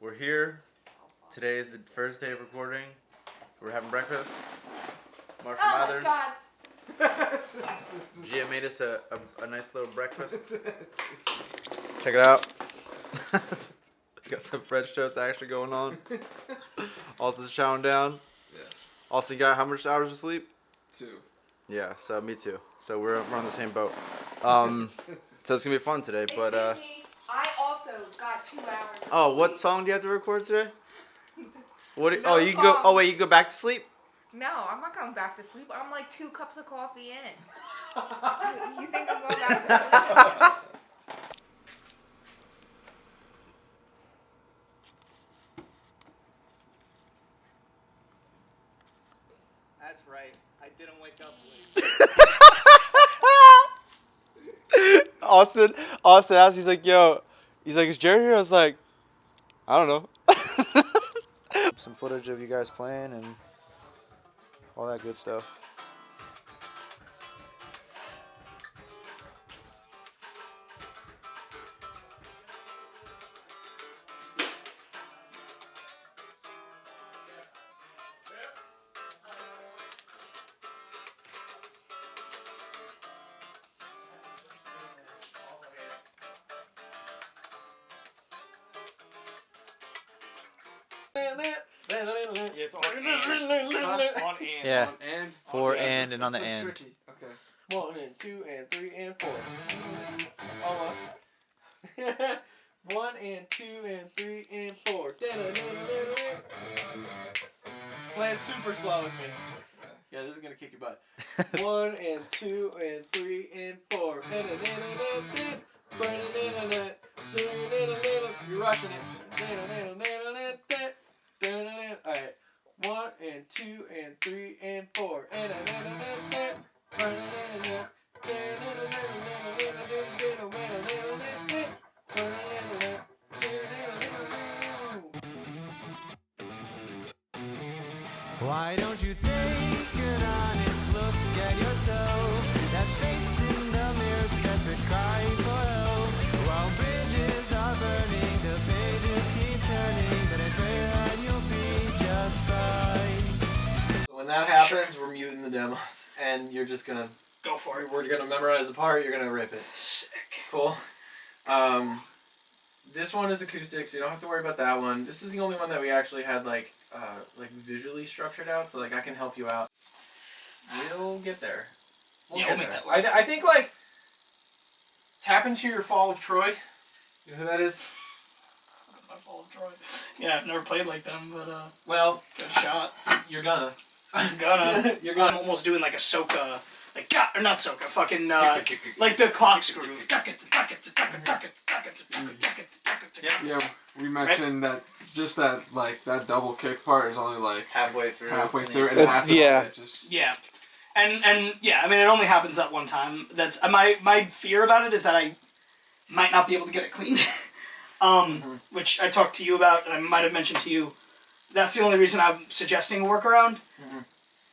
We're here. Today is the first day of recording. We're having breakfast. Marshall Mathers. God. Gia made us a nice little breakfast. Check it out. Got some French toast action going on. Austin's chowing down. Yeah. Austin got how much hours of sleep? 2. Yeah, so me too. So we're on the same boat. So it's gonna be fun today. But I also got 2 hours. Of oh, what sleep. song do you have to record today? What? No you can go. song. Oh wait, you go back to sleep. No, I'm not going back to sleep. I'm like 2 cups of coffee in. You think I'm going back to sleep? That's right. I didn't wake up late. Austin asked, he's like, yo, is Jared here? I was like, I don't know. Some footage of you guys playing and all that good stuff. It's on and. On and. Yeah. On and? Four Yeah, and on the this is and. tricky. Okay. 1 and 2 and 3 and 4. Almost. 1 and 2 and 3 and 4. Play it super slow with me. Yeah, this is gonna kick your butt. 1 and 2 and 3 and 4. You're rushing it. Alright. 1 and 2 and 3 and 4. Why don't you take an honest look at yourself? That face in the mirror's desperate crying for help. While bridges are burning, the pages keep turning. But I pray that you'll be just fine. So when that happens, we're muting the demos, and you're just gonna Go for it. We're gonna memorize the part. You're gonna rip it. Sick. Cool. This one is acoustic, so you don't have to worry about that one. This is the only one that we actually had like visually structured out, so like I can help you out. We'll get there. We'll get make there. that work. I think like tap into your Fall of Troy. You know who that is? My Fall of Troy. Yeah, I've never played like them, but Well, good shot. you're gonna. I'm gonna. You're gonna. I'm almost doing like a soca, like or not soca, fucking like the clock groove. Yeah, we mentioned that just that that double kick part is only like Halfway through. and it has Yeah. just Yeah, and yeah, I mean it only happens that one time. That's my fear about it is that I might not be able to get it clean. Which I talked to you about, and I might have mentioned to you. That's the only reason I'm suggesting a workaround.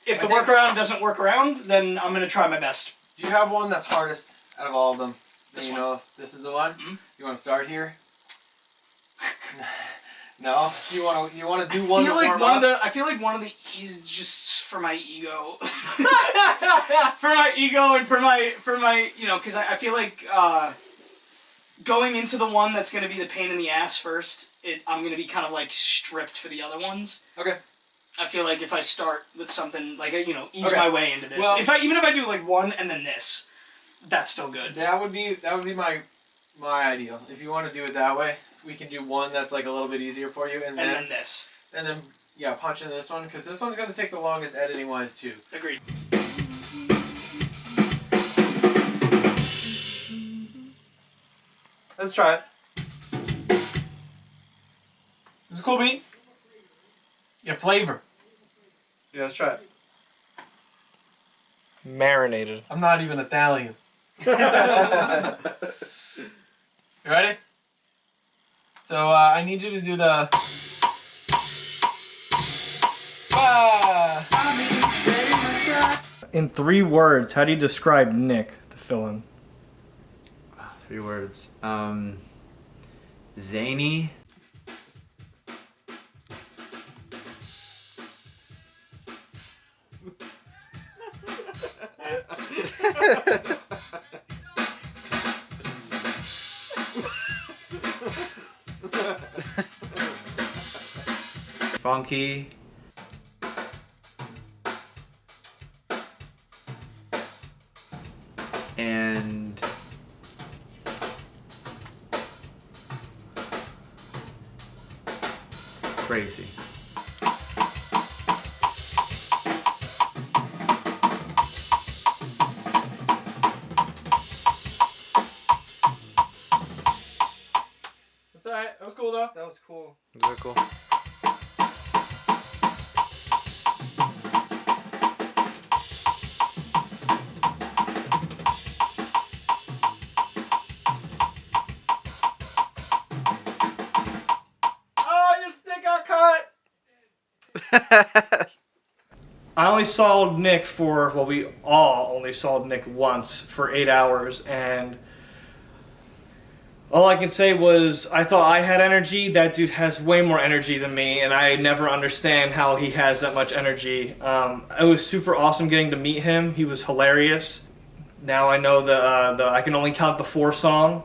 If the workaround doesn't work around, then I'm gonna try my best. Do you have one that's hardest out of all of them? This you one. know if this is the one? Mhm. You want to start here? No? You want to do one to warm up? I feel like one of the is just for my ego. For my ego and for my because I feel like going into the one that's gonna be the pain in the ass first, I'm gonna be kind of like stripped for the other ones. Okay. I feel like if I start with something like ease Okay. my way into this. Well- Even if I do like one and then this, that's still good. That would be my ideal. If you want to do it that way, we can do one that's like a little bit easier for you, and then this. yeah, punch in this one because this one's gonna take the longest editing wise too. Agreed. Let's try it. This is a cool beat. Yeah, flavor. Yeah, let's try it. Marinated. I'm not even Italian. You ready? So I need you to do the. In 3 words, how do you describe Nick, the fill-in? 3 words. Zany, Funky. And crazy. That's alright. That was cool though. That was cool. Very cool. Oh, your stick got cut. I only saw Nick for, well, we all only saw Nick once for 8 hours, and all I can say was I thought I had energy. That dude has way more energy than me, and I never understand how he has that much energy. It was super awesome getting to meet him. He was hilarious. Now I know the I Can Only Count the 4 song.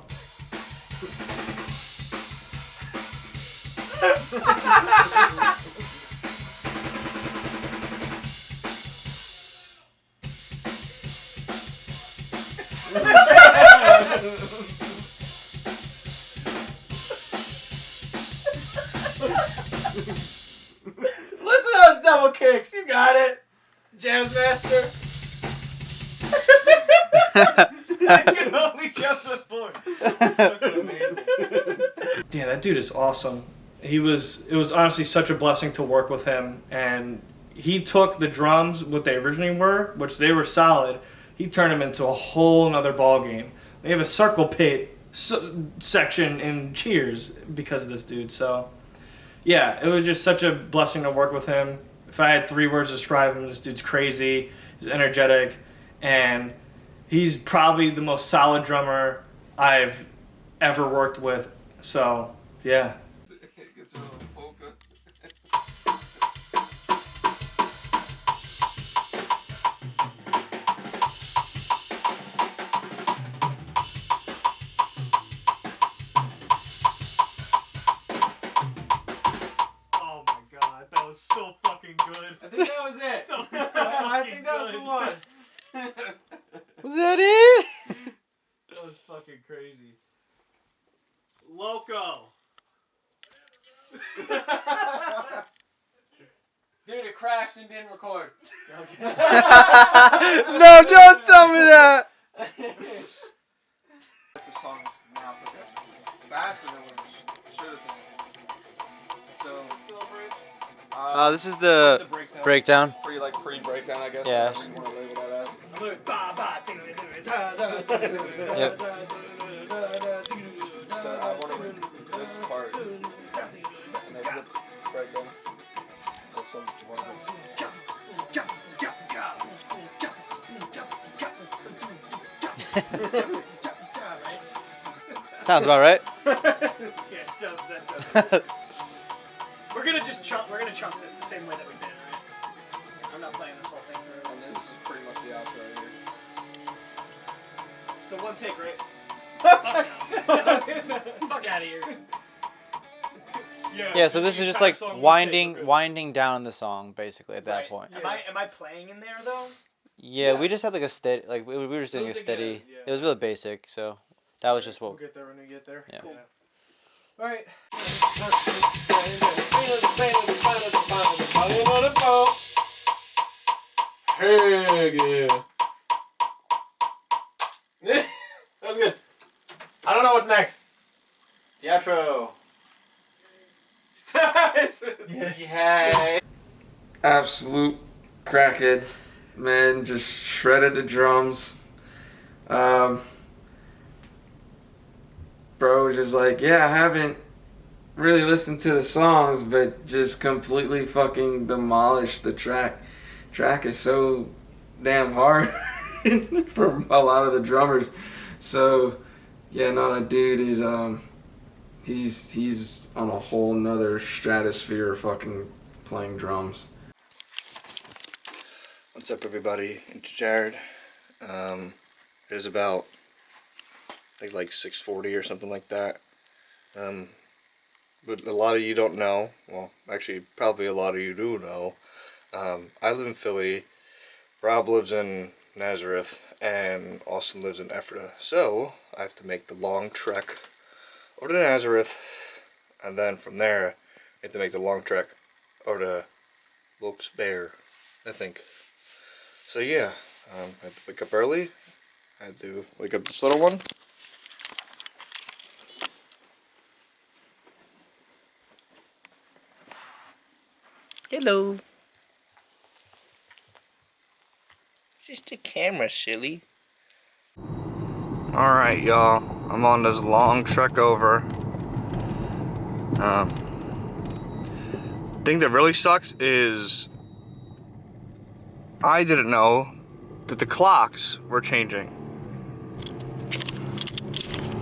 Listen to those double kicks. You got it. Jazz master. I can only count to 4. That's amazing. Yeah, that dude is awesome. It was honestly such a blessing to work with him, and he took the drums, what they originally were, which they were solid, he turned them into a whole nother ball game. They have a circle pit section in Cheers because of this dude, so yeah, it was just such a blessing to work with him. If I had 3 words to describe him, this dude's crazy, he's energetic, and he's probably the most solid drummer I've ever worked with, so yeah. It gets a little polka. Oh my god, that was so fucking good. I think that was it. I think that was the one. Was that it? That was fucking crazy. Loco. Dude, it crashed and didn't record. No, don't tell me that. The song's now progressing faster than what it should have been. So, This is the breakdown. Pre-breakdown, I guess. Yeah. whatever you want to label that as. Yep. So I want to read this part. And there's the breakdown. Or some one of them. Sounds about right. Yeah, it sounds that. We're gonna chunk this the same way that we did, right? I'm not playing this whole thing through. And then this is pretty much the outro here. So one take, right? Fuck no. Fuck out of here. Yeah, so this is just like winding down the song basically at that Right. point. Am I playing in there though? Yeah, we just had like a steady, like we were just doing a steady. It was really basic, so that was just what. We'll get there when we get there. Yeah. Cool. All right. Heck yeah. That was good. I don't know what's next. The outro. Yeah. Absolute crackhead, man. Just shredded the drums. Bro was just like, yeah, I haven't really listened to the songs, but just completely fucking demolished the track. Track is so damn hard for a lot of the drummers. So yeah, no, that dude is he's on a whole nother stratosphere of fucking playing drums. What's up, everybody? It's Jared. is about, I think, like 640 or something like that. But a lot of you don't know. Well, actually, probably a lot of you do know. I live in Philly. Rob lives in Nazareth, and Austin lives in Ephrata. So I have to make the long trek over to Nazareth, and then from there, I have to make the long trek over to Wilkes-Barre, I think. So yeah, I had to wake up early. I had to wake up this little one. Hello. Just a camera, silly. Alright, y'all. I'm on this long trek over. Thing that really sucks is I didn't know that the clocks were changing.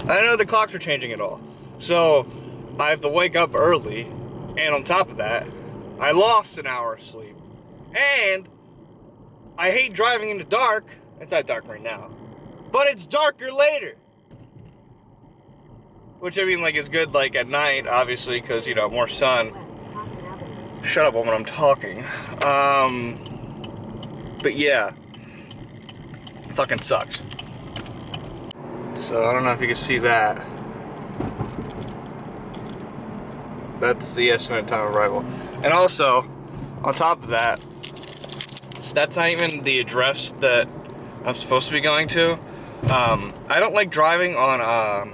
I didn't know the clocks were changing at all. So I have to wake up early, and on top of that, I lost an hour of sleep. And I hate driving in the dark. It's not dark right now, but it's darker later. Which, I mean, like, is good, like, at night, obviously, because, you know, more sun. Shut up when I'm talking. But yeah. Fucking sucks. So, I don't know if you can see that. That's the estimated time of arrival. And also, on top of that, that's not even the address that I'm supposed to be going to. I don't like driving on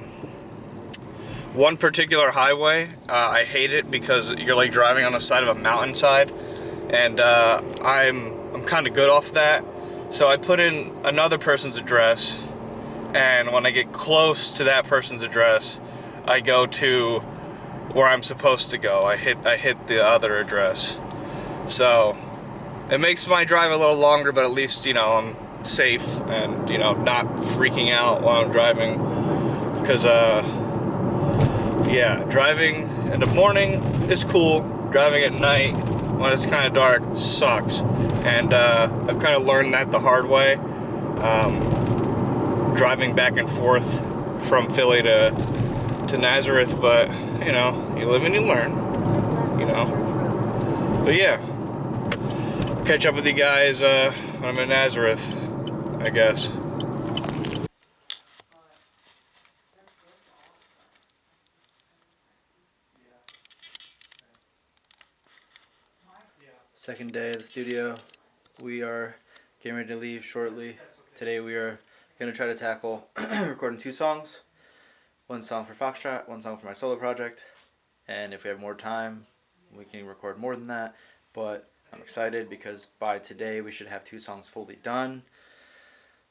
one particular highway. I hate it because you're like driving on the side of a mountainside, and I'm kind of good off that. So I put in another person's address, and when I get close to that person's address, I go to where I'm supposed to go. I hit the other address. So it makes my drive a little longer, but at least, you know, I'm safe and, you know, not freaking out while I'm driving. Because, yeah, driving in the morning is cool. Driving at night when it's kind of dark sucks. And I've kind of learned that the hard way. Driving back and forth from Philly to Nazareth, but, you know, you live and you learn, you know. But yeah, catch up with you guys when I'm in Nazareth, I guess. Second day of the studio. We are getting ready to leave shortly. Today we are going to try to tackle recording 2 songs. 1 song for Fauxtrot, 1 song for my solo project. And if we have more time, we can record more than that. But I'm excited because by today we should have 2 songs fully done.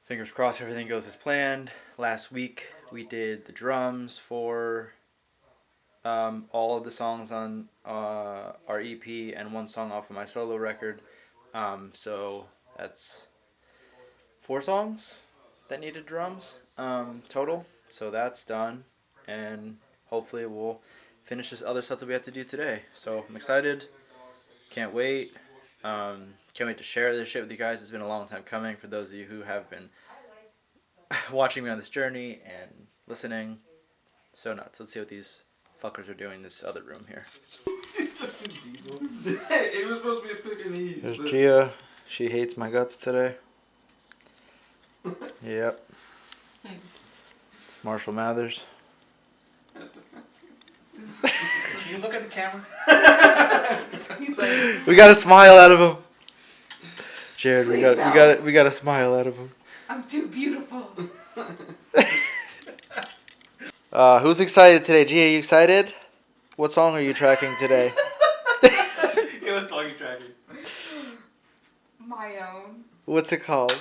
Fingers crossed everything goes as planned. Last week we did the drums for all of the songs on our EP and 1 song off of my solo record. So that's 4 songs that needed drums total. So that's done, and hopefully we'll finish this other stuff that we have to do today. So I'm excited. Can't wait. Can't wait to share this shit with you guys. It's been a long time coming for those of you who have been watching me on this journey and listening. So nuts. Let's see what these fuckers are doing in this other room here. It was supposed to be a pick and ease. There's Gia. She hates my guts today. Yep. It's Marshall Mathers. Can you look at the camera? He's like, We got a smile out of him. Jared, we got a smile out of him. I'm too beautiful. Who's excited today? Gia, are you excited? What song are you tracking today? Yeah, what song are you tracking? My own. What's it called?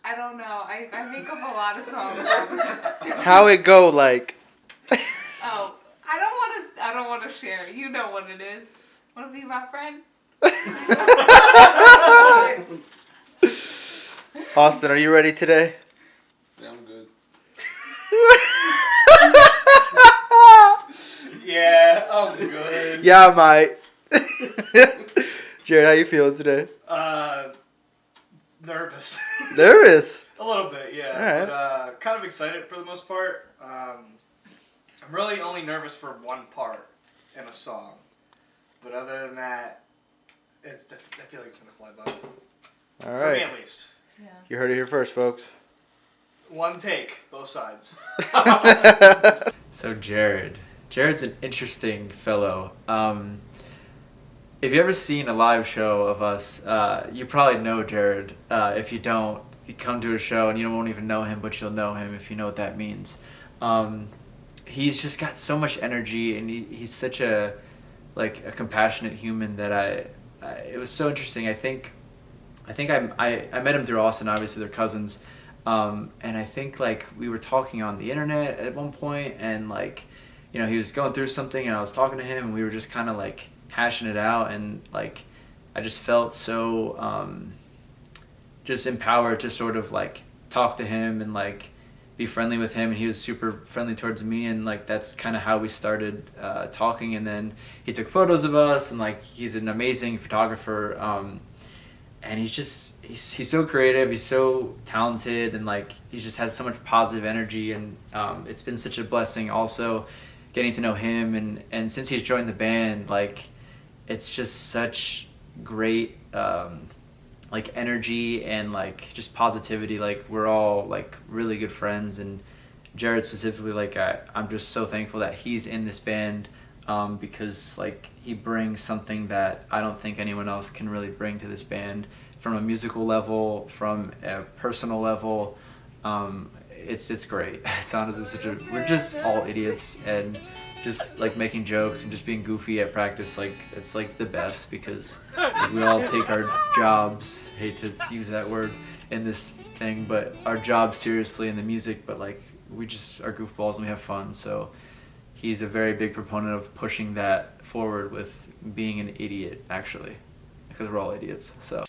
I don't know. I make up a lot of songs all the time. How it go, like? Oh, I don't want to share. You know what it is. Want to be my friend? Austin, are you ready today? Yeah, I'm good. Yeah, I'm good. Yeah, mate. Jared, how you feeling today? Nervous. Nervous. A little bit, yeah. Alright. But kind of excited for the most part. I'm really only nervous for one part in a song. But other than that, I feel like it's going to fly by. All For me right. at least. Yeah. You heard it here first, folks. One take, both sides. So Jared's an interesting fellow. If you ever seen a live show of us, you probably know Jared. If you don't, you come to a show and you won't even know him, but you'll know him if you know what that means. He's just got so much energy, and he's such a compassionate human that it was so interesting. I think I met him through Austin. Obviously, they're cousins. And I think we were talking on the internet at one point, and he was going through something, and I was talking to him, and we were just kind of hashing it out, and I just felt so just empowered to sort of talk to him and be friendly with him, and he was super friendly towards me, and that's kind of how we started talking. And then he took photos of us, and he's an amazing photographer. And he's so creative, he's so talented, and he just has so much positive energy, and it's been such a blessing also getting to know him, and since he's joined the band, it's just such great energy and just positivity. We're all really good friends, and Jared specifically, I'm just so thankful that he's in this band, because he brings something that I don't think anyone else can really bring to this band, from a musical level, from a personal level. It's great. It's honestly we're just all idiots, and just making jokes and just being goofy at practice. It's the best, because we all take our jobs, hate to use that word in this thing, but our jobs seriously in the music, but we just are goofballs and we have fun. So he's a very big proponent of pushing that forward with being an idiot, actually, because we're all idiots. So.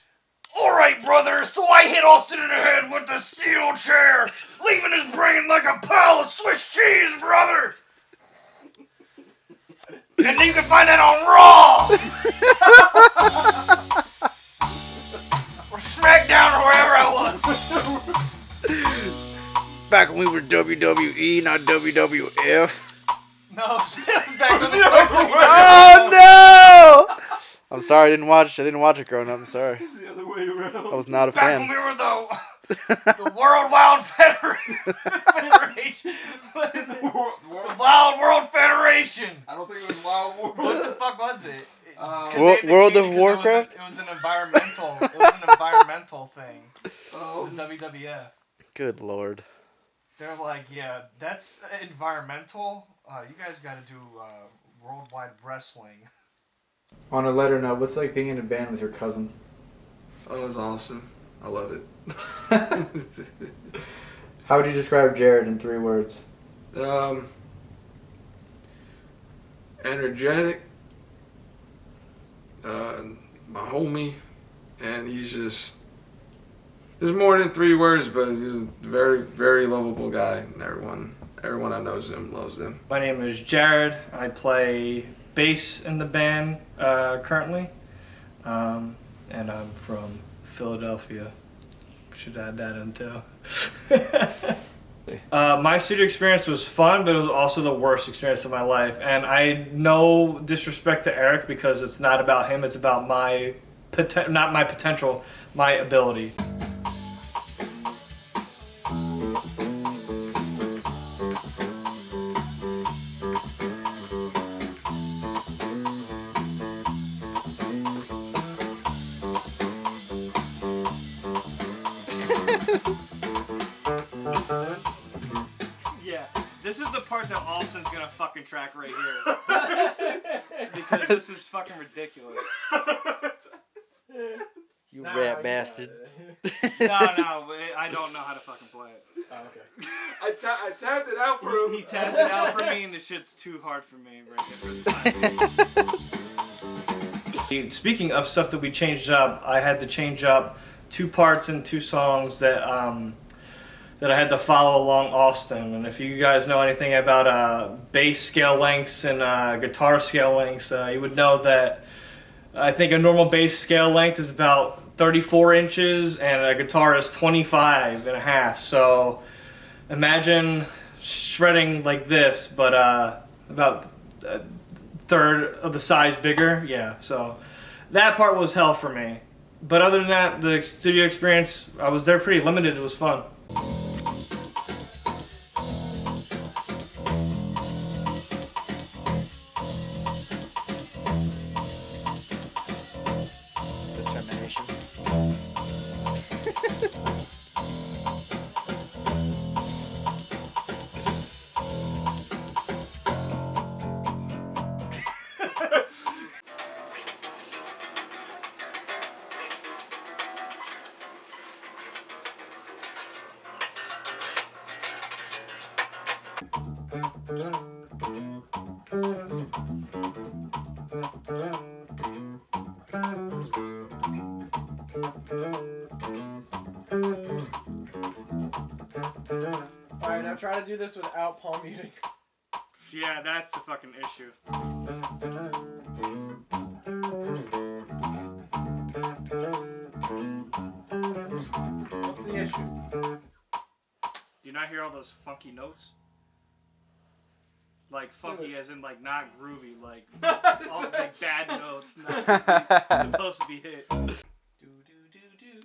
Alright, brother, so I hit Austin in the head with the steel chair, leaving his brain like a pile of Swiss cheese, brother! And you can find that on Raw! Or SmackDown, or wherever I was. Back when we were WWE, not WWF. No, it was back when Oh no! I'm sorry, I didn't watch it growing up. I'm sorry. It's the other way around. I was not a Back fan. when we were the World Wild Federation. What is it? The Wild World Federation. I don't think it was Wild War. What the fuck was it? World of Warcraft? It was an environmental. It was an environmental thing. The WWF. Good lord. They're like, yeah, that's environmental. You guys got to do worldwide wrestling. On a lighter note, what's it like being in a band with your cousin? Oh, it was awesome. I love it. How would you describe Jared in 3 words? Energetic. My homie, and he's just. There's more than 3 words, but he's a very, very lovable guy, and everyone that knows him loves him. My name is Jared. I play bass in the band currently, and I'm from Philadelphia. Should add that in too. My studio experience was fun, but it was also the worst experience of my life. And I no disrespect to Eric, because it's not about him. It's about my not my potential, my ability. Yeah, this is the part that Austin's gonna fucking track right here. Because this is fucking ridiculous. You rat bastard. No, I don't know how to fucking play it. Oh, okay. I tapped it out for him. He tapped it out for me, and the shit's too hard for me right here. Speaking of stuff that we changed up, I had to change up 2 parts in 2 songs that I had to follow along Austin. And if you guys know anything about bass scale lengths and guitar scale lengths, you would know that I think a normal bass scale length is about 34 inches and a guitar is 25 and a half. So imagine shredding like this, but about a third of the size bigger. Yeah, so that part was hell for me. But other than that, the studio experience, I was there pretty limited. It was fun. Determination. Alright, now try to do this without palm muting. Yeah, that's the fucking issue. What's the issue? Do you not hear all those funky notes? Like funky as in like not groovy, like all like bad notes not supposed to be hit. Do do do do.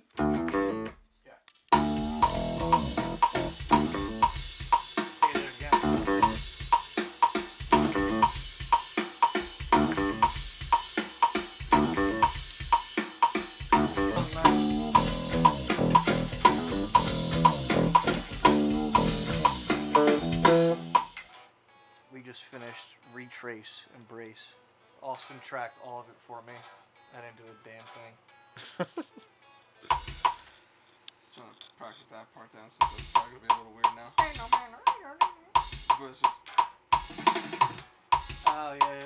We just finished Retrace Embrace. Austin tracked all of it for me. I didn't do a damn thing. Trying to practice that part down since it's probably gonna be a little weird now. But it's just Oh yeah.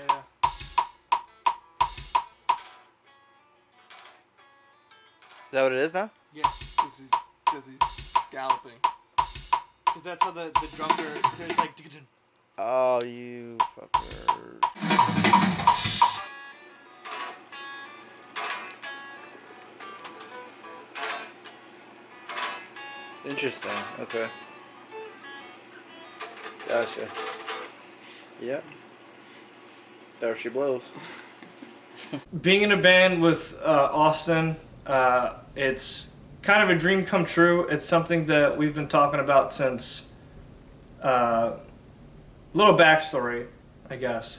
Is that what it is now? Yeah, because he's galloping. because that's how the drummer. It's like. Oh, you fucker. Interesting. Okay. Gotcha. Yep. There she blows. Being in a band with Austin, it's kind of a dream come true. It's something that we've been talking about since. Little backstory, I guess.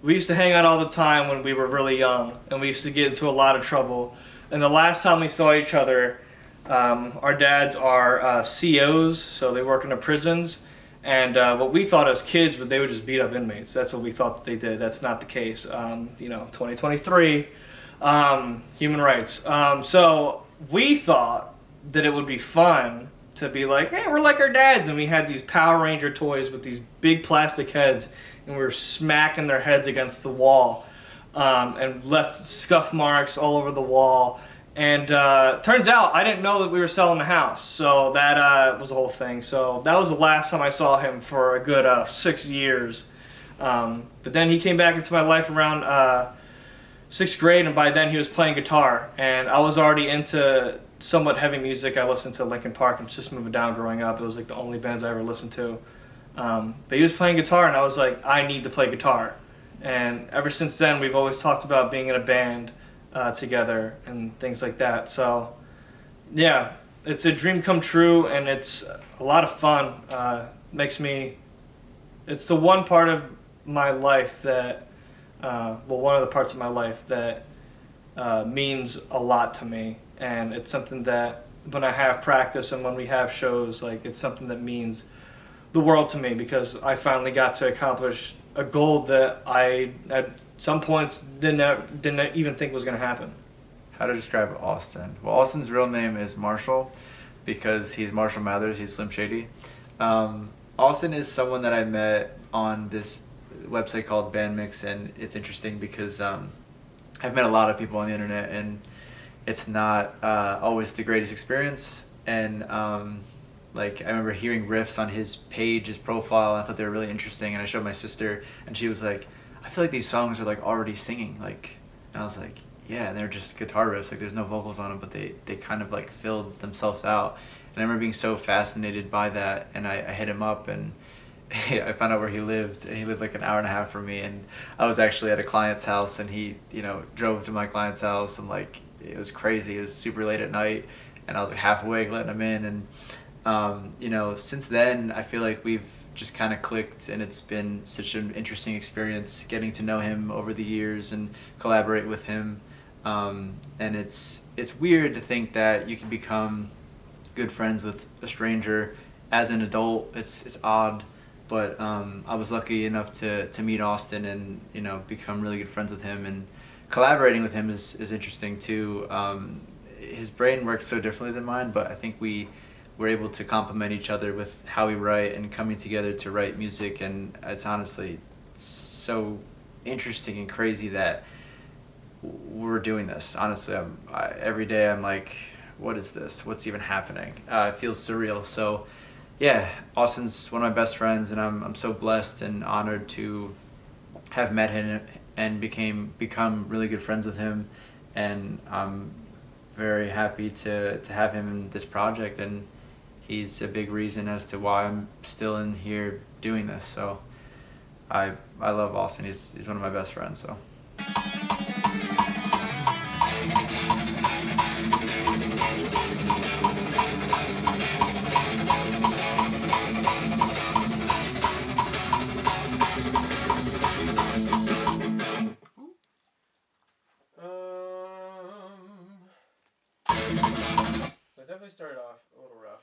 We used to hang out all the time when we were really young, and we used to get into a lot of trouble. And the last time we saw each other, our dads are COs, so they work in the prisons. And what we thought as kids, but they would just beat up inmates. That's what we thought that they did. That's not the case. 2023, human rights. So we thought that it would be fun to be like, hey, we're like our dads. And we had these Power Ranger toys with these big plastic heads, and we were smacking their heads against the wall, and left scuff marks all over the wall. And turns out I didn't know that we were selling the house, so that was the whole thing. So that was the last time I saw him for a good 6 years. But then he came back into my life around 6th grade, and by then he was playing guitar. And I was already into somewhat heavy music. I listened to Linkin Park and System of a Down growing up. It was like the only bands I ever listened to. But he was playing guitar, and I was like, I need to play guitar. And ever since then, we've always talked about being in a band together and things like that. So yeah, it's a dream come true, and it's a lot of fun. It's the one part of my life that one of the parts of my life that means a lot to me. And it's something that when I have practice and when we have shows, like, it's something that means the world to me, because I finally got to accomplish a goal that I at some points didn't even think was going to happen. How to describe Austin? Well, Austin's real name is Marshall because he's Marshall Mathers. He's Slim Shady. Austin is someone that I met on this website called Bandmix, and it's interesting because I've met a lot of people on the internet, and it's not always the greatest experience. And like, I remember hearing riffs on his page, his profile, and I thought they were really interesting. And I showed my sister, and she was like, I feel like these songs are like already singing. Like, and I was like, yeah, and they're just guitar riffs. Like there's no vocals on them, but they kind of like filled themselves out. And I remember being so fascinated by that, and I hit him up, and I found out where he lived, and he lived like an hour and a half from me, and I was actually at a client's house, and he, you know, drove to my client's house, and like it was crazy. It was super late at night, and I was like half awake letting him in, and you know, since then I feel like we've just kind of clicked, and it's been such an interesting experience getting to know him over the years and collaborate with him. And it's weird to think that you can become good friends with a stranger as an adult. It's odd, but I was lucky enough to meet Austin and, you know, become really good friends with him, and collaborating with him is interesting too. His brain works so differently than mine, but I think we're able to complement each other with how we write and coming together to write music, and it's honestly so interesting and crazy that we're doing this. Honestly, every day I'm like, what is this? What's even happening? It feels surreal. So yeah, Austin's one of my best friends, and I'm so blessed and honored to have met him and become really good friends with him, and I'm very happy to have him in this project, and he's a big reason as to why I'm still in here doing this. So I love Austin. He's one of my best friends. So. I definitely started off a little rough.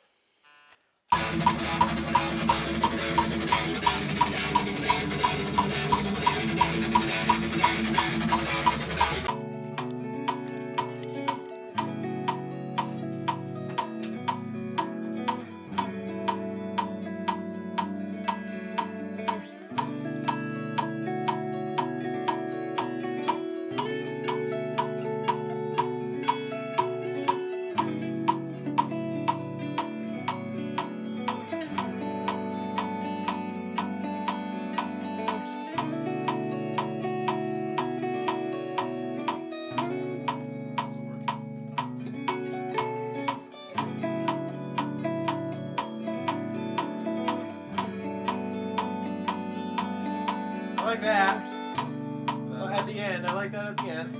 I like that. At the end, I like that at the end.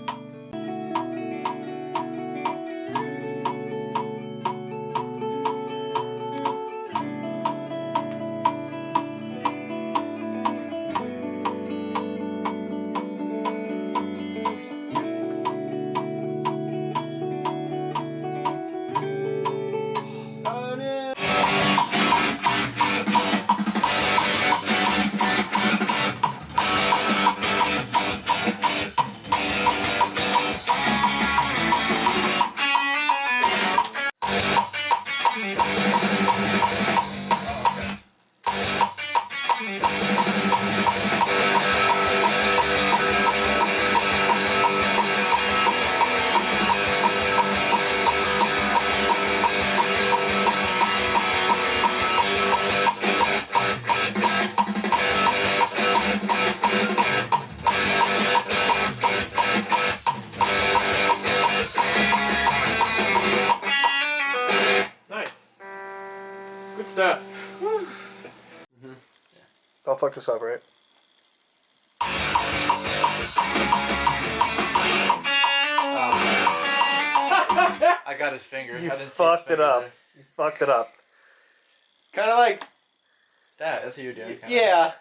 Nice. Good stuff. Don't fuck this up, right? I got his finger. You I didn't fucked it up. You fucked it up. Kind of like, That's what you're doing. Kinda. yeah.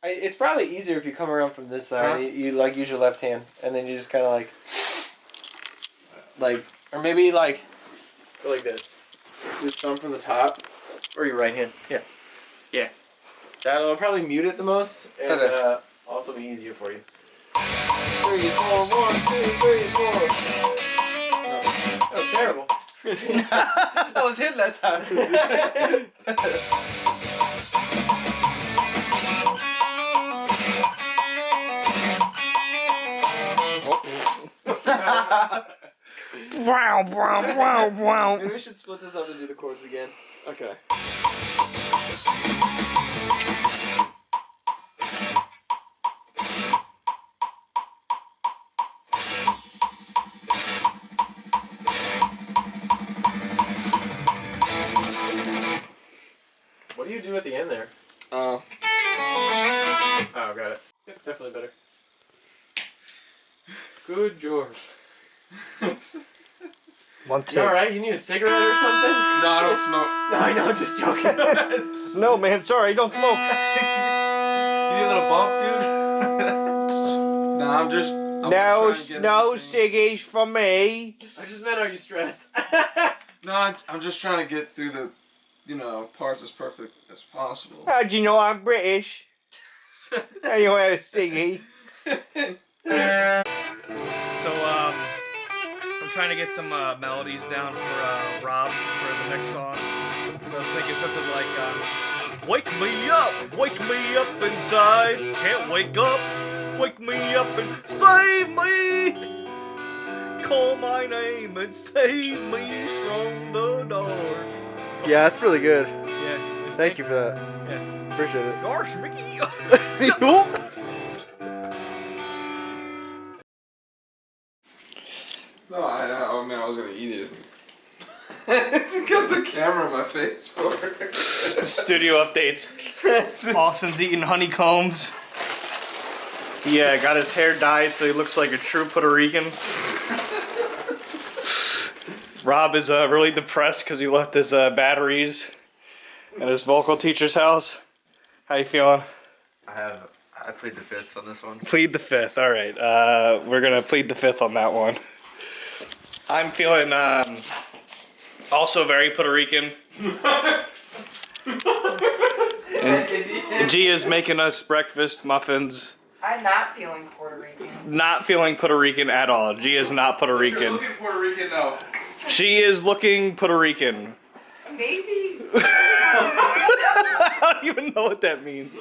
It's probably easier if you come around from this side. Huh? You like use your left hand, and then you just kind of like, or maybe like, go like this. Just thumb from the top, or your right hand. Yeah, yeah. That'll probably mute it the most, and Okay. Also be easier for you. 3, 4, 1, 2, 3, 4. That was terrible. That was him that time. Wow, wow, wow, wow. Maybe we should split this up and do the chords again. Okay. Oh, got it. Yep, definitely better. Good George. One, two. You alright? You need a cigarette or something? No, I don't smoke. No, I know, I'm just joking. No, man, sorry, don't smoke. You need a little bump, dude? Nah, I'm just. I'm trying to get everything. ciggies for me. I just meant, are you stressed? No, I'm just trying to get through the, parts as perfect as possible. How'd you know I'm British? How you have a ciggy? So, I'm trying to get some melodies down for Rob for the next song. So I was thinking something like, wake me up inside, can't wake up me up and save me. Call my name and save me from the dark. Yeah, that's really good. Yeah. Thank you for that. Yeah. Appreciate it. Gosh, Mickey. No, I was gonna eat it. Got the camera in my face for it. Studio updates. Austin's eating honeycombs. He got his hair dyed so he looks like a true Puerto Rican. Rob is really depressed because he left his batteries at his vocal teacher's house. How you feeling? I plead the fifth on this one. Plead the fifth. All right. We're gonna plead the fifth on that one. I'm feeling also very Puerto Rican. And Gia's making us breakfast muffins. I'm not feeling Puerto Rican. Not feeling Puerto Rican at all. Gia's not Puerto Rican. You're looking Puerto Rican though. She is looking Puerto Rican. Maybe. I don't even know what that means.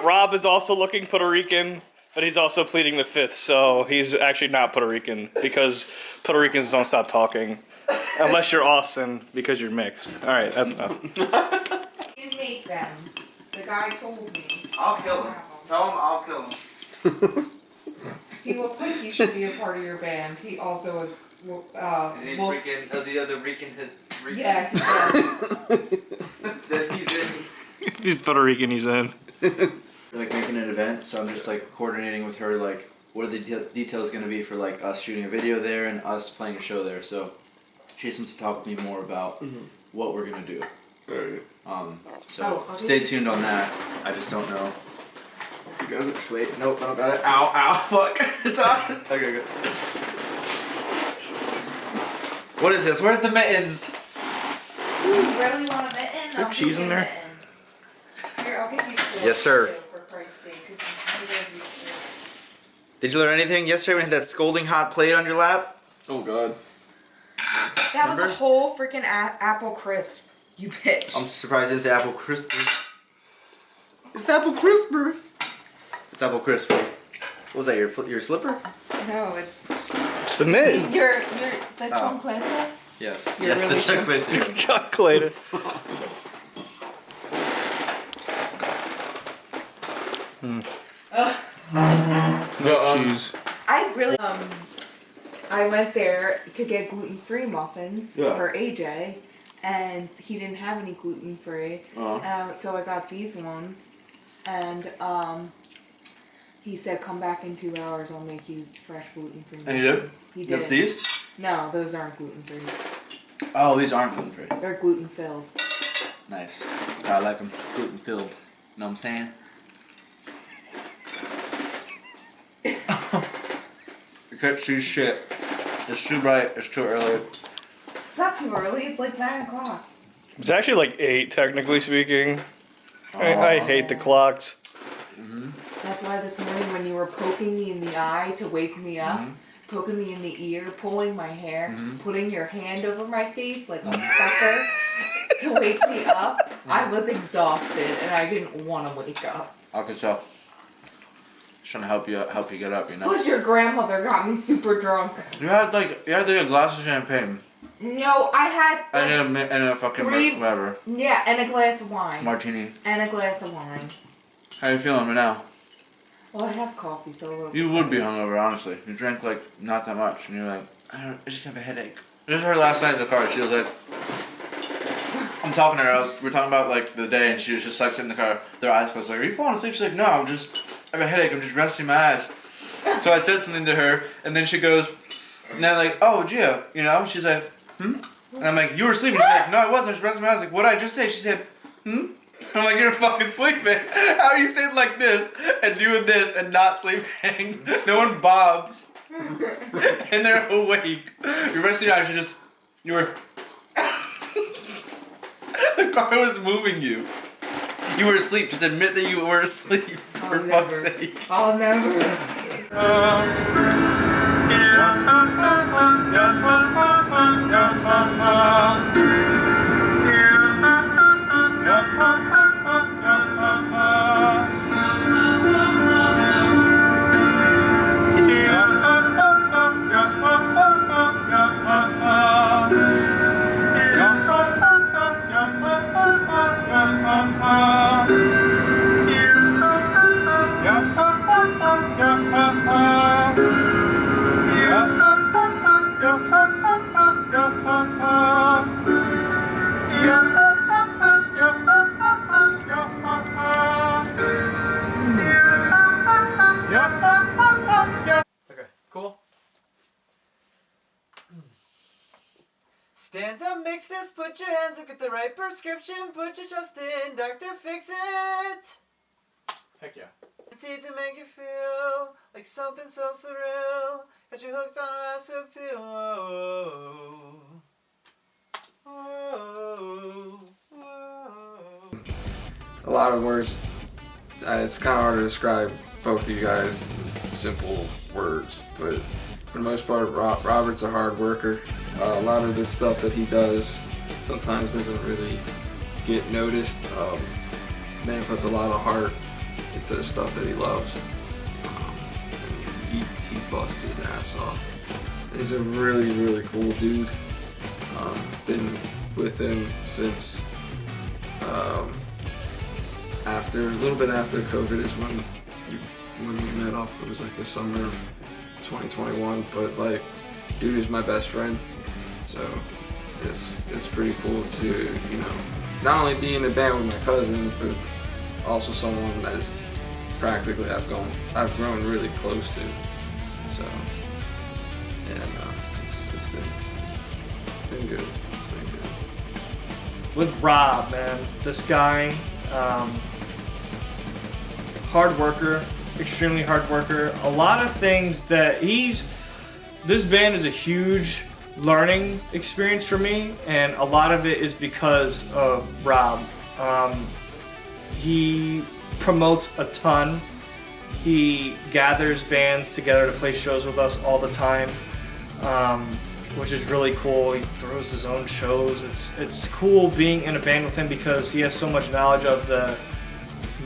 Rob is also looking Puerto Rican, but he's also pleading the fifth, so he's actually not Puerto Rican because Puerto Ricans don't stop talking. Unless you're Austin, because you're mixed. Alright, that's enough. You didn't make them. The guy told me. I'll kill him. Tell him I'll kill him. He looks like he should be a part of your band. He also is. Is he freaking? Does he have the Rican? Yes. That he's in. If he's Puerto Rican, he's in. Like making an event, so I'm just like coordinating with her, like what are the details going to be for like us shooting a video there and us playing a show there. So she just wants to talk with me more about what we're gonna do. Alright. So stay tuned on that. I just don't know. Go. Wait. Nope. I don't got it. Ow. Ow. Fuck. It's on. Okay. Good. What is this? Where's the mittens? You really want a mitten? Is there cheese in there? Here, I'll give you two. Yes, sir. For Christ's sake, 'cause you need these two. Did you learn anything yesterday when you had that scalding hot plate on your lap? Oh god. That was a Remember? whole freaking apple crisp. You bitch. I'm surprised it's apple crisper. It's apple crisper. It's apple crisper. What was that? Your slipper? No, it's Submit. your the chocolate. Yes. You're Yes, really the chocolate. Chocolate. No cheese. I really I went there to get gluten-free muffins for AJ, and he didn't have any gluten-free. So I got these ones, and he said, "Come back in 2 hours. I'll make you fresh gluten-free." And he did? He You did. have these? No, those aren't gluten-free. Oh, these aren't gluten free. They're gluten-filled. Nice. I like them gluten filled. Know what I'm saying? You can't see shit. It's too bright. It's too early. It's not too early. It's like 9 o'clock. It's actually like 8, technically speaking. I hate the clocks. That's why this morning when you were poking me in the eye to wake me up, poking me in the ear, pulling my hair, putting your hand over my face like a fucker to wake me up, I was exhausted and I didn't want to wake up. I can tell. Just trying to help you get up, you know. Plus your grandmother got me super drunk. You had like a glass of champagne No, I had and a fucking whatever yeah, and a glass of wine. martini. And a glass of wine. How you feeling right now? Well, I have coffee, so a little You would be hungover, honestly. You drank like not that much, and you're like, I just have a headache. This is her last night in the car. She was like, I'm talking to her. We're talking about like the day, and she was just like sitting in the car, their eyes closed. Like, are you falling asleep? She's like, no, I'm just I have a headache. I'm just resting my eyes. So I said something to her, and then she goes, and I'm like, oh, Gia, you know? She's like, And I'm like, you were sleeping. She's like, no, I wasn't. I was resting my eyes. I was like, what did I just say? She said, I'm like, you're fucking sleeping. How are you sitting like this and doing this and not sleeping? No one bobs. And they're awake. You're resting your eyes. You were. The car was moving you. You were asleep. Just admit that you were asleep. For fuck's sake. I'll never. Okay, cool. Stand up, mix this, put your hands up, get the right prescription, put your trust in, doctor, fix it. Heck yeah. It's here to make you feel like something so surreal, that you hooked on mass appeal. A lot of words. It's kind of hard to describe both of you guys in simple words, but for the most part, Robert's a hard worker. A lot of the stuff that he does sometimes doesn't really get noticed. Man puts a lot of heart into the stuff that he loves. He busts his ass off. He's a really, really cool dude. Been with him since a little bit after COVID is when we met up. It was like the summer of 2021, but like, dude is my best friend, so it's pretty cool to, you know, not only be in a band with my cousin, but also someone that is practically I've grown really close to. So yeah, no, it's been good. It's been good. With Rob, man, this guy, hard worker, extremely hard worker. A lot of things that this band is a huge learning experience for me, and a lot of it is because of Rob. He promotes a ton. He gathers bands together to play shows with us all the time, which is really cool. He throws his own shows. It's cool being in a band with him because he has so much knowledge of the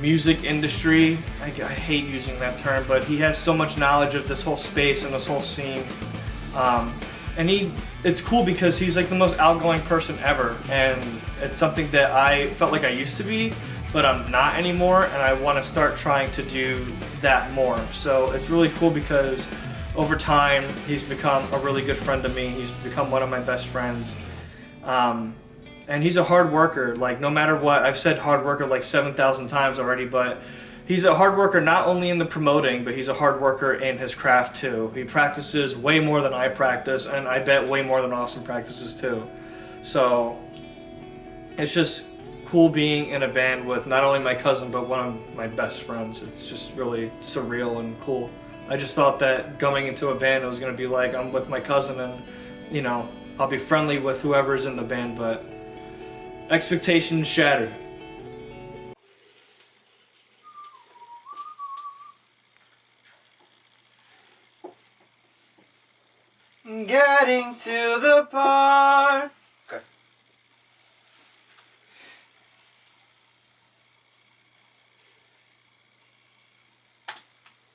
music industry. I hate using that term, but he has so much knowledge of this whole space and this whole scene. And it's cool because he's like the most outgoing person ever, and it's something that I felt like I used to be, but I'm not anymore, and I want to start trying to do that more. So it's really cool because over time he's become a really good friend to me. He's become one of my best friends. And he's a hard worker. Like, no matter what, I've said hard worker like 7,000 times already, but he's a hard worker not only in the promoting, but he's a hard worker in his craft too. He practices way more than I practice, and I bet way more than Austin practices too. So it's just cool being in a band with not only my cousin, but one of my best friends. It's just really surreal and cool. I just thought that going into a band, it was going to be like, I'm with my cousin and, you know, I'll be friendly with whoever's in the band, but expectations shattered. Getting to the part. Okay.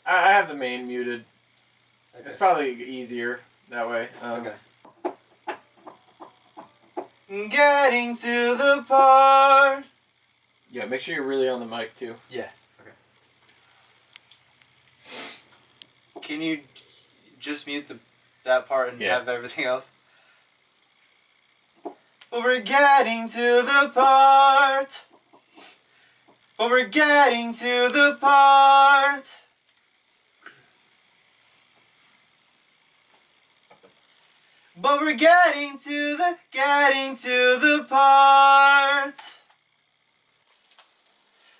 I have the main muted. Okay. It's probably easier that way. Okay. Getting to the part. Yeah, make sure you're really on the mic too. Yeah. Okay. Can you just mute that part and have everything else? We're getting to the part But we're getting to the part. But we're getting to the part.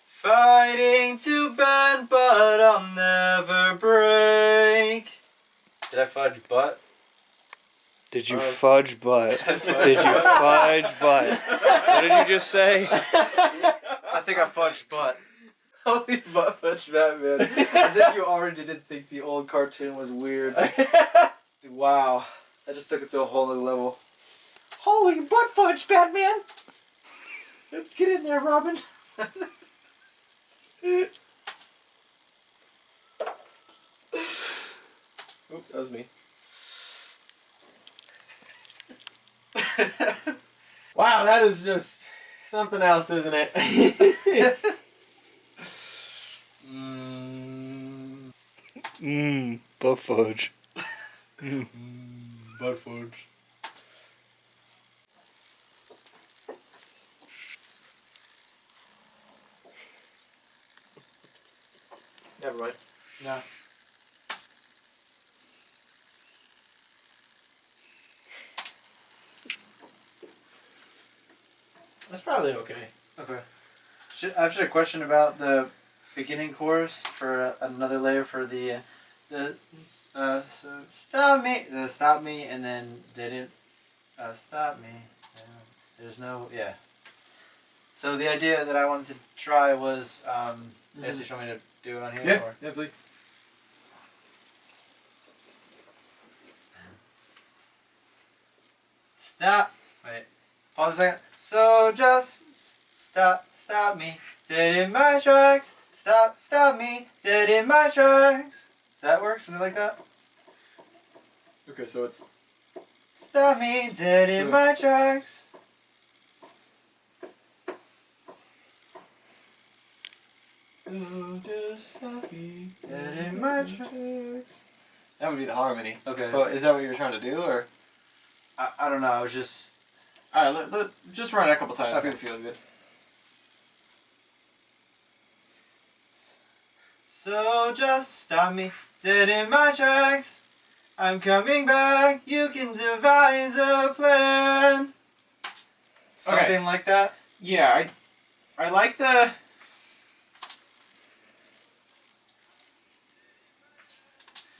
Fighting to bend, but I'll never break. Did I fudge butt? Did you fudge butt? Did you fudge butt? What did you just say? I think I fudged butt. Holy butt fudge Batman. As if you already didn't think the old cartoon was weird. Wow. I just took it to a whole other level. Holy butt fudge Batman! Let's get in there, Robin. Oop, that was me. Wow, that is just something else, isn't it? Butt fudge. Butt fudge. Never mind. No. That's probably okay. Okay. I have a question about the beginning chorus for another layer for the so stop me, the stop me, and then didn't stop me. There's no So the idea that I wanted to try was yes, you just want me to do it on here? Yeah, Or? yeah, please. Stop. Wait. Pause a second. So just stop me dead in my tracks. Stop me dead in my tracks. Does that work? Something like that? Okay, so it's... Stop me dead in my tracks. Just stop me dead in my tracks. That would be the harmony. Okay. But is that what you were trying to do, or...? I don't know, I was just... Alright, just run it a couple times, see Okay. if it feels good. So just stop me dead in my tracks. I'm coming back, you can devise a plan. Something like that. Yeah, I like the...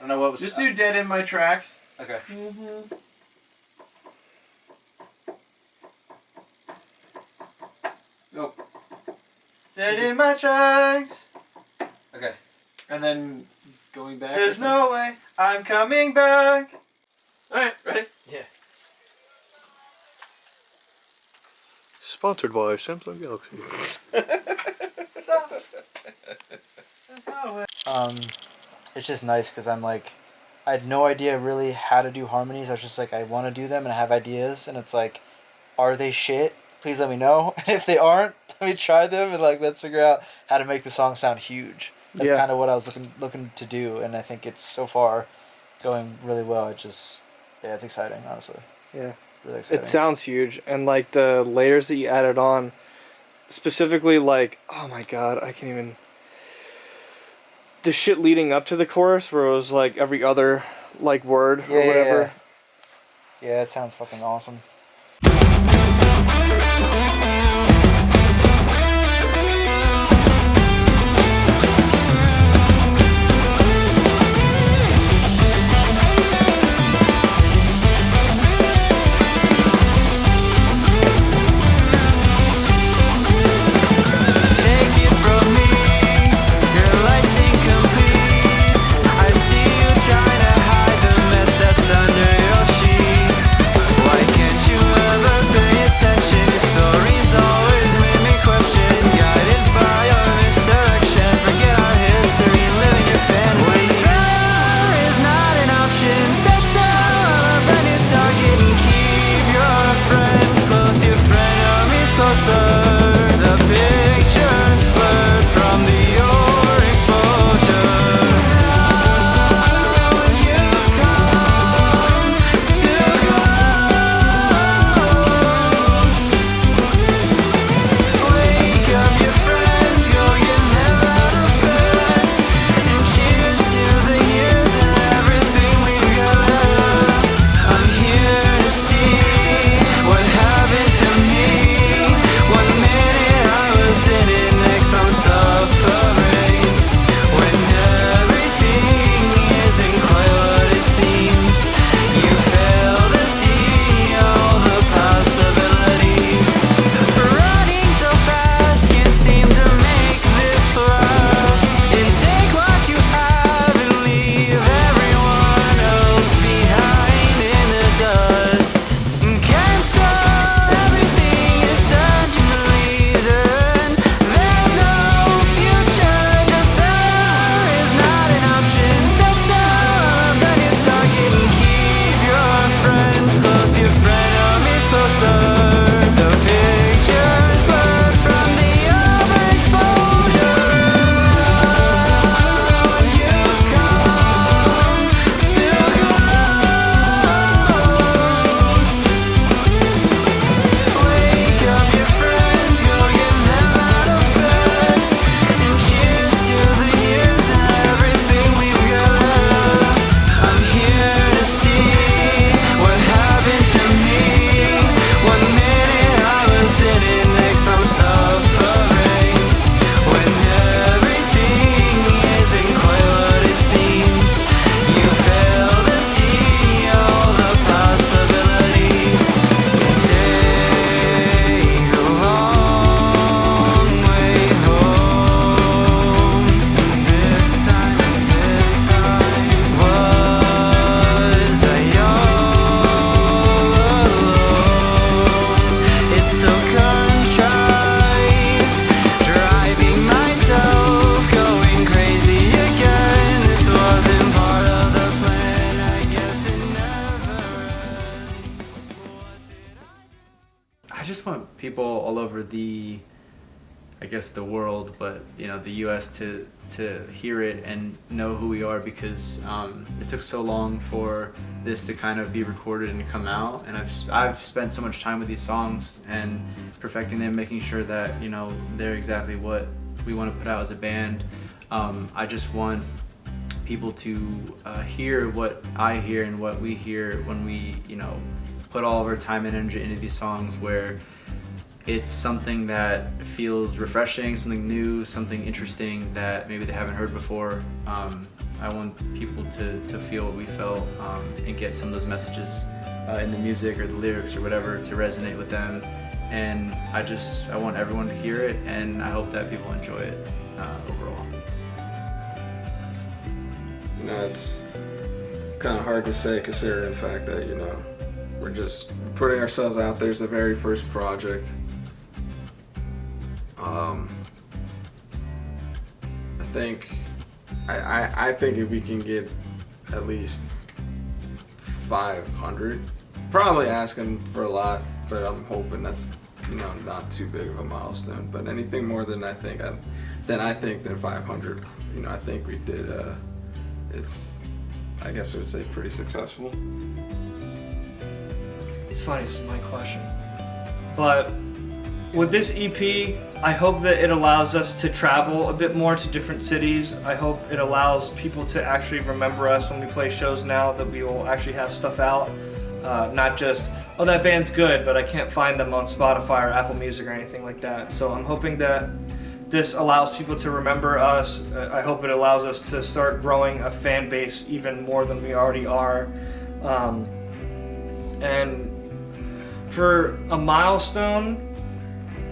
I don't know what was... Just do dead in my tracks. Okay. Go. Dead in my tracks. Okay. And then going back. There's no way I'm coming back. Alright, ready? Yeah. Sponsored by Samsung Galaxy. There's no way. It's just nice because I'm like, I had no idea really how to do harmonies. I was just like, I want to do them and I have ideas, and it's like, are they shit? Please let me know. And if they aren't, let me try them and like let's figure out how to make the song sound huge. That's kind of what I was looking to do, and I think it's so far going really well. It's exciting, honestly. Yeah. Really exciting. It sounds huge, and like the layers that you added on, specifically like, oh my god, I can't even... The shit leading up to the chorus where it was like every other like word or whatever. Yeah, it sounds fucking awesome. Trying to hide the mess that's under your sheets. Why can't you people all over the world, but the U.S. to hear it and know who we are, because it took so long for this to kind of be recorded and come out, and I've spent so much time with these songs and perfecting them, making sure that they're exactly what we want to put out as a band. I just want people to hear what I hear and what we hear when we put all of our time and energy into these songs, where it's something that feels refreshing, something new, something interesting that maybe they haven't heard before. I want people to feel what we felt and get some of those messages in the music or the lyrics or whatever to resonate with them. And I want everyone to hear it, and I hope that people enjoy it overall. It's kind of hard to say, considering the fact that we're just putting ourselves out there as the very first project. I think if we can get at least 500, probably asking for a lot, but I'm hoping that's not too big of a milestone. But anything more than I think than 500, I think we did. I guess I would say pretty successful. It's funny, this is my question, but with this EP, I hope that it allows us to travel a bit more to different cities. I hope it allows people to actually remember us when we play shows now, that we will actually have stuff out. Not just, oh, that band's good, but I can't find them on Spotify or Apple Music or anything like that. So I'm hoping that this allows people to remember us. I hope it allows us to start growing a fan base even more than we already are. And for a milestone,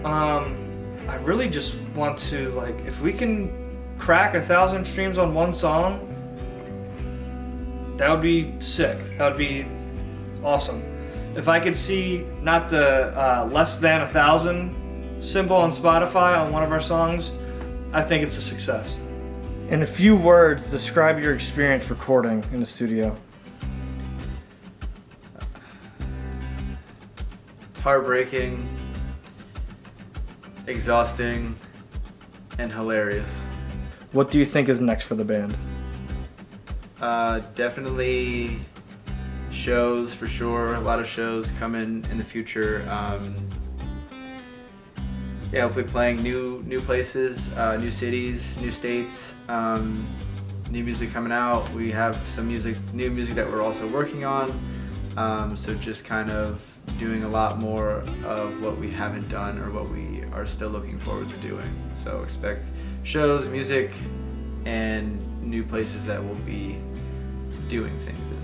I really just want to, if we can crack 1,000 streams on one song, that would be sick. That would be awesome. If I could see not the less than 1,000 symbol on Spotify on one of our songs, I think it's a success. In a few words, describe your experience recording in the studio. Heartbreaking, exhausting, and hilarious. What do you think is next for the band? Definitely shows, for sure. A lot of shows coming in the future. Hopefully playing new places, new cities, new states, new music coming out. We have some new music that we're also working on. So just kind of doing a lot more of what we haven't done or what we are still looking forward to doing. So expect shows, music, and new places that we'll be doing things in.